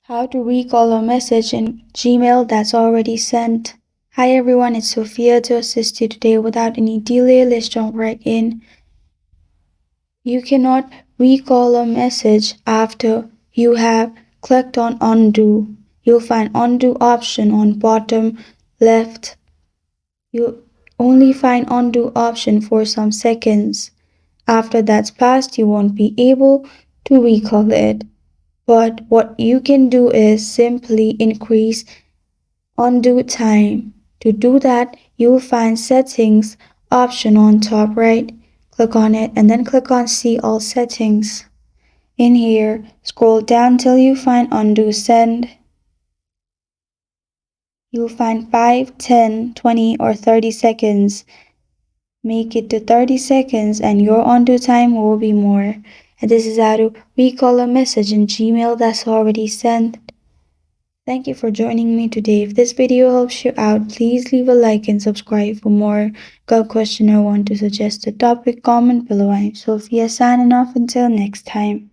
How to recall a message in Gmail that's already sent. Hi everyone, it's Sophia to assist you today. Without any delay, let's jump right in. You cannot recall a message after you have clicked on undo. You'll find undo option on bottom left. You'll only find undo option for some seconds. After that's passed, you won't be able to recall it. But what you can do is simply increase undo time. To do that, you will find settings option on top right. Click on it and then click on see all settings. In here, scroll down till you find undo send. You'll find 5, 10, 20 or 30 seconds. Make it to 30 seconds and your undo time will be more. And this is how to recall a message in Gmail that's already sent. Thank you for joining me today. If this video helps you out, please leave a like and subscribe for more. Got a question or want to suggest a topic, comment below. I'm Sophia signing off until next time.